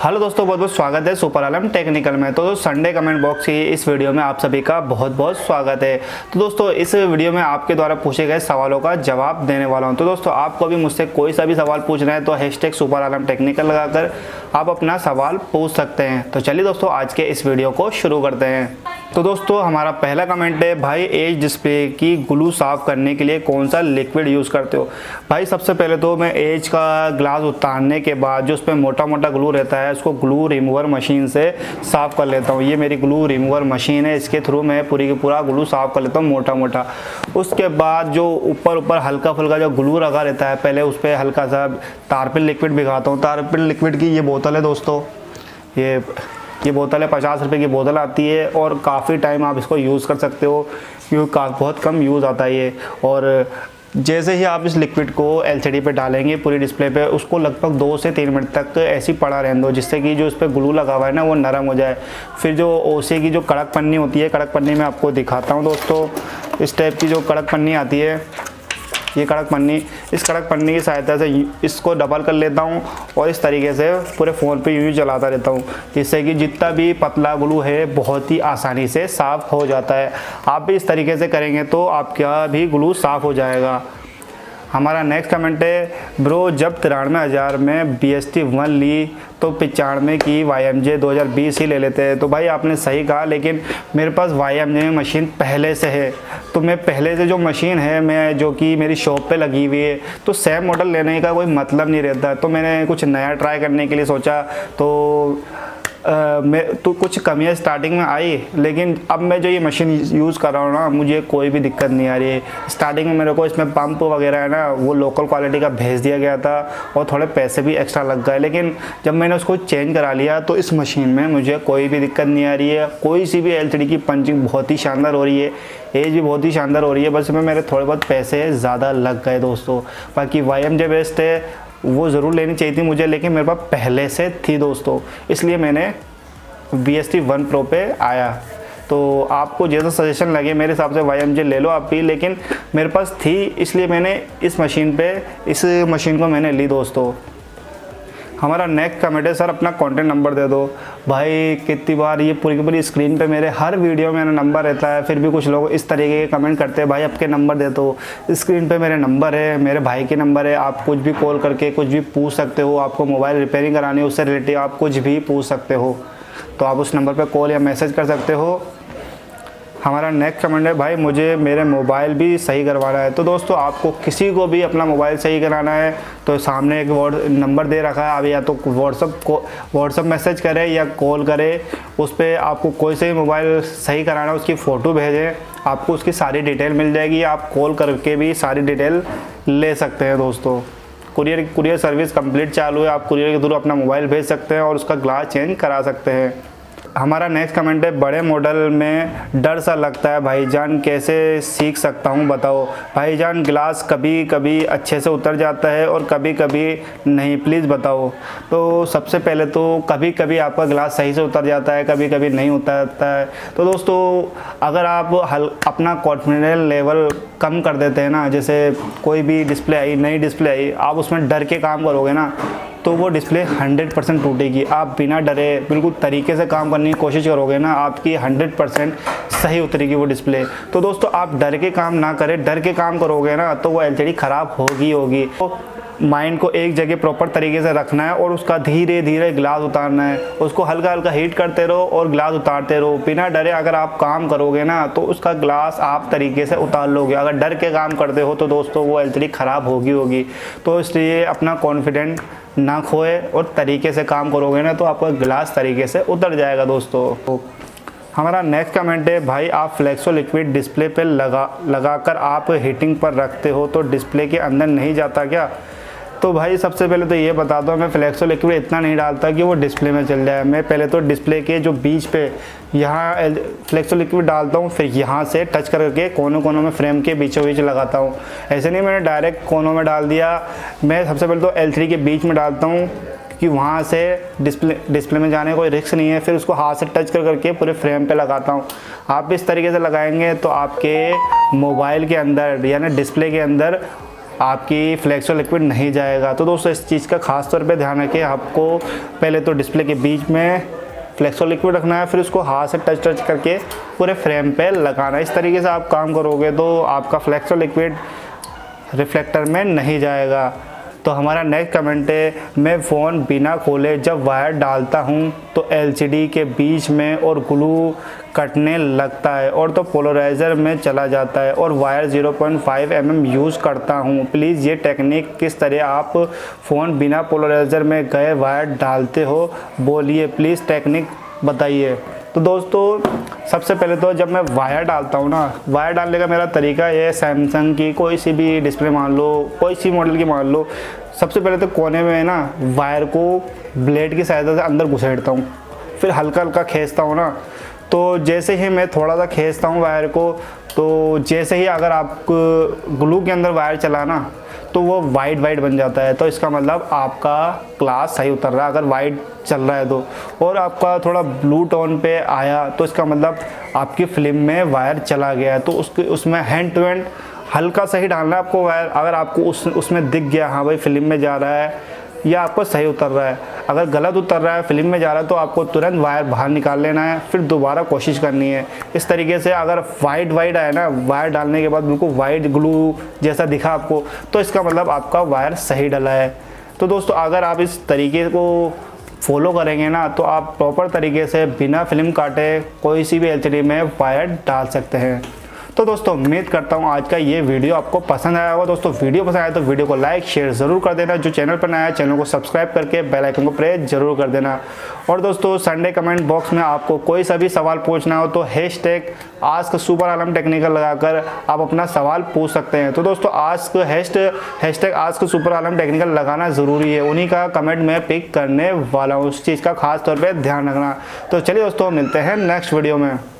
Hello दोस्तों, बहुत बहुत स्वागत है सुपर आलम टेक्निकल में। तो संडे कमेंट बॉक्स की इस वीडियो में आप सभी का बहुत बहुत स्वागत है। तो दोस्तों इस वीडियो में आपके द्वारा पूछे गए सवालों का जवाब देने वाला हूं। तो दोस्तों आपको भी मुझसे कोई सा भी सवाल पूछना है तो हैशटैग सुपर आलम टेक्निकल लगाकर आप अपना सवाल पूछ सकते हैं। तो चलिए दोस्तों आज के इस वीडियो को शुरू करते हैं। तो दोस्तों हमारा पहला कमेंट है, भाई एज डिस्प्ले की ग्लू साफ़ करने के लिए कौन सा लिक्विड यूज़ करते हो। भाई सबसे पहले तो मैं एज का ग्लास उतारने के बाद जो उस पर मोटा मोटा ग्लू रहता है उसको ग्लू रिमूवर मशीन से साफ़ कर लेता हूँ। ये मेरी ग्लू रिमूवर मशीन है, इसके थ्रू मैं पूरा ग्लू साफ़ कर लेता हूँ मोटा मोटा। उसके बाद जो ऊपर हल्का फुल्का जो ग्लू लगा रहता है पहले उस पर हल्का सा तारपिल लिक्विड भिगाता हूँ। तारपिल लिक्विड की ये बोतल है दोस्तों, ये बोतल है 50 रुपये की बोतल आती है और काफ़ी टाइम आप इसको यूज़ कर सकते हो क्योंकि बहुत कम यूज़ आता है ये। और जैसे ही आप इस लिक्विड को एलसीडी पे डालेंगे पूरी डिस्प्ले पे, उसको लगभग 2 से 3 मिनट तक ऐसी पड़ा रहने दो जिससे कि जो इस पर ग्लू लगा हुआ है ना वो नरम हो जाए। फिर जो ओसे की जो कड़क पन्नी होती है, कड़क पन्नी मैं आपको दिखाता हूँ दोस्तों। इस टाइप की जो कड़क पन्नी आती है, ये कड़क पन्नी, इस कड़क पन्नी की सहायता से इसको डबल कर लेता हूँ और इस तरीके से पूरे फ़ोन पे यूँ चलाता रहता हूँ जिससे कि जितना भी पतला ग्लू है बहुत ही आसानी से साफ़ हो जाता है। आप भी इस तरीके से करेंगे तो आपका भी ग्लू साफ़ हो जाएगा। हमारा नेक्स्ट कमेंट है, ब्रो जब 93,000 में BST1 ली तो 95 की YMJ 2020 ही ले लेते हैं। तो भाई आपने सही कहा, लेकिन मेरे पास YMJ में मशीन पहले से है तो मैं पहले से जो मशीन है मैं जो कि मेरी शॉप पे लगी हुई है तो सेम मॉडल लेने का कोई मतलब नहीं रहता। तो मैंने कुछ नया ट्राई करने के लिए सोचा तो कुछ कमियां स्टार्टिंग में आई, लेकिन अब मैं जो ये मशीन यूज़ कर रहा हूँ ना मुझे कोई भी दिक्कत नहीं आ रही है। स्टार्टिंग में मेरे को इसमें पंप वगैरह है ना वो लोकल क्वालिटी का भेज दिया गया था और थोड़े पैसे भी एक्स्ट्रा लग गए, लेकिन जब मैंने उसको चेंज करा लिया तो इस मशीन में मुझे कोई भी दिक्कत नहीं आ रही है। कोई सी भी LCD की पंचिंग बहुत ही शानदार हो रही है, एज भी बहुत ही शानदार हो रही है। बस इसमें मेरे थोड़े बहुत पैसे ज़्यादा लग गए दोस्तों। बाकी YMJ बेस्ट है, वो ज़रूर लेनी चाहिए थी मुझे, लेकिन मेरे पास पहले से थी दोस्तों, इसलिए मैंने BST1 Pro पे आया। तो आपको जैसा सजेशन लगे मेरे हिसाब से YMJ ले लो आप भी, लेकिन मेरे पास थी इसलिए मैंने इस मशीन को मैंने ली दोस्तों। हमारा नेक्स्ट कमेंट है, सर अपना कॉन्टैक्ट नंबर दे दो। भाई कितनी बार ये पूरी की पूरी स्क्रीन पे मेरे हर वीडियो में नंबर रहता है, फिर भी कुछ लोग इस तरीके के कमेंट करते हैं, भाई आपके नंबर दे दो। स्क्रीन पे मेरे नंबर है, मेरे भाई के नंबर है, आप कुछ भी कॉल करके कुछ भी पूछ सकते हो। आपको मोबाइल रिपेयरिंग करानी है उससे रिलेटेड आप कुछ भी पूछ सकते हो, तो आप उस नंबर पर कॉल या मैसेज कर सकते हो। हमारा नेक्स्ट कमेंट है, भाई मुझे मेरे मोबाइल भी सही करवाना है। तो दोस्तों आपको किसी को भी अपना मोबाइल सही कराना है तो सामने एक नंबर दे रखा है, आप या तो व्हाट्सअप मैसेज करें या कॉल करें। उस पर आपको कोई से भी मोबाइल सही कराना है उसकी फ़ोटो भेजें, आपको उसकी सारी डिटेल मिल जाएगी। आप कॉल करके भी सारी डिटेल ले सकते हैं दोस्तों। कुरियर सर्विस कंप्लीट चालू है, आप कुरियर के थ्रू अपना मोबाइल भेज सकते हैं और उसका ग्लास चेंज करा सकते हैं। हमारा नेक्स्ट कमेंट है, बड़े मॉडल में डर सा लगता है भाईजान, कैसे सीख सकता हूँ बताओ। भाईजान ग्लास कभी कभी अच्छे से उतर जाता है और कभी कभी नहीं, प्लीज़ बताओ। तो सबसे पहले तो कभी कभी आपका ग्लास सही से उतर जाता है, कभी कभी नहीं उतरता है। तो दोस्तों अगर आप अपना कॉन्फिडेंस लेवल कम कर देते हैं ना, जैसे कोई भी डिस्प्ले आई, नई डिस्प्ले आई, आप उसमें डर के काम करोगे ना तो वो डिस्प्ले 100% टूटेगी। आप बिना डरे बिल्कुल तरीके से काम करने की कोशिश करोगे ना, आपकी 100% सही उतरेगी वो डिस्प्ले। तो दोस्तों आप डर के काम ना करें, डर के काम करोगे ना तो वो LCD ख़राब होगी। तो माइंड को एक जगह प्रॉपर तरीके से रखना है और उसका धीरे धीरे ग्लास उतारना है, उसको हल्का हल्का हीट करते रहो और ग्लास उतारते रहो। बिना डरे अगर आप काम करोगे ना तो उसका ग्लास आप तरीके से उतार लोगे। अगर डर के काम करते हो तो दोस्तों वो LCD ख़राब होगी। तो इसलिए अपना कॉन्फिडेंट ना खोए और तरीके से काम करोगे ना तो आपका ग्लास तरीके से उतर जाएगा दोस्तों। हमारा नेक्स्ट कमेंट है, भाई आप फ्लेक्सो लिक्विड डिस्प्ले पे लगाकर आप हीटिंग पर रखते हो तो डिस्प्ले के अंदर नहीं जाता क्या। तो भाई सबसे पहले तो ये बता दो, मैं फ्लेक्सो लिक्विड इतना नहीं डालता कि वो डिस्प्ले में चल जाए। मैं पहले तो डिस्प्ले के जो बीच पे यहाँ फ्लेक्सो लिक्विड डालता हूँ, फिर यहाँ से टच करके कोनों में फ्रेम के बीचों बीच लगाता हूँ। ऐसे नहीं मैंने डायरेक्ट कोनों में डाल दिया, मैं सबसे पहले तो L3 के बीच में डालता हूँ कि वहाँ से डिस्प्ले में जाने का कोई रिस्क नहीं है। फिर उसको हाथ से टच करके पूरे फ्रेम पे लगाता हूँ। आप इस तरीके से लगाएंगे तो आपके मोबाइल के अंदर यानी डिस्प्ले के अंदर आपकी फ्लेक्सो लिक्विड नहीं जाएगा। तो दोस्तों इस चीज़ का खास तौर पे ध्यान रखें। आपको पहले तो डिस्प्ले के बीच में फ्लेक्सो लिक्विड रखना है, फिर उसको हाथ से टच करके पूरे फ्रेम पे लगाना है। इस तरीके से आप काम करोगे तो आपका फ्लेक्सो लिक्विड रिफ्लेक्टर में नहीं जाएगा। तो हमारा नेक्स्ट कमेंट है, मैं फ़ोन बिना खोले जब वायर डालता हूँ तो एलसीडी के बीच में और ग्लू कटने लगता है और तो पोलराइज़र में चला जाता है और वायर 0.5 mm यूज़ करता हूँ। प्लीज़ ये टेक्निक किस तरह आप फ़ोन बिना पोलराइज़र में गए वायर डालते हो, बोलिए प्लीज़ टेक्निक बताइए। तो दोस्तों सबसे पहले तो जब मैं वायर डालता हूँ ना, वायर डालने का मेरा तरीका ये है, सैमसंग की कोई सी भी डिस्प्ले मान लो, कोई सी मॉडल की मान लो, सबसे पहले तो कोने में ना वायर को ब्लेड की सहायता से अंदर घुसेड़ता हूँ, फिर हल्का हल्का खींचता हूँ ना। तो जैसे ही मैं थोड़ा सा खींचता हूँ वायर को, तो जैसे ही अगर आप ग्लू के अंदर वायर चलाना तो वो वाइट बन जाता है। तो इसका मतलब आपका ग्लास सही उतर रहा है अगर वाइट चल रहा है तो, और आपका थोड़ा ब्लू टोन पे आया तो इसका मतलब आपकी फिल्म में वायर चला गया है। तो उसमें हैंड टू हैंड हल्का सही डालना है आपको वायर। अगर आपको उसमें दिख गया हाँ भाई फिल्म में जा रहा है या आपको सही उतर रहा है, अगर गलत उतर रहा है फिल्म में जा रहा है तो आपको तुरंत वायर बाहर निकाल लेना है, फिर दोबारा कोशिश करनी है। इस तरीके से अगर वाइट आया ना वायर डालने के बाद बिल्कुल वाइट ग्लू जैसा दिखा आपको, तो इसका मतलब आपका वायर सही डला है। तो दोस्तों अगर आप इस तरीके को फॉलो करेंगे ना तो आप प्रॉपर तरीके से बिना फिल्म काटे कोई सी भी एलसीडी में वायर डाल सकते हैं। तो दोस्तों उम्मीद करता हूँ आज का ये वीडियो आपको पसंद आया होगा। दोस्तों वीडियो पसंद आया तो वीडियो को लाइक शेयर ज़रूर कर देना। जो चैनल पर नया है चैनल को सब्सक्राइब करके बेल आइकन को प्रेस जरूर कर देना। और दोस्तों संडे कमेंट बॉक्स में आपको कोई सा भी सवाल पूछना हो तो #आस्क सुपर आलम टेक्निकल लगाकर आप अपना सवाल पूछ सकते हैं। तो दोस्तों #आस्क सुपर आलम टेक्निकल लगाना ज़रूरी है, उन्हीं का कमेंट मैं पिक करने वाला हूँ। उस चीज़ का खास तौर पर ध्यान रखना। तो चलिए दोस्तों मिलते हैं नेक्स्ट वीडियो में।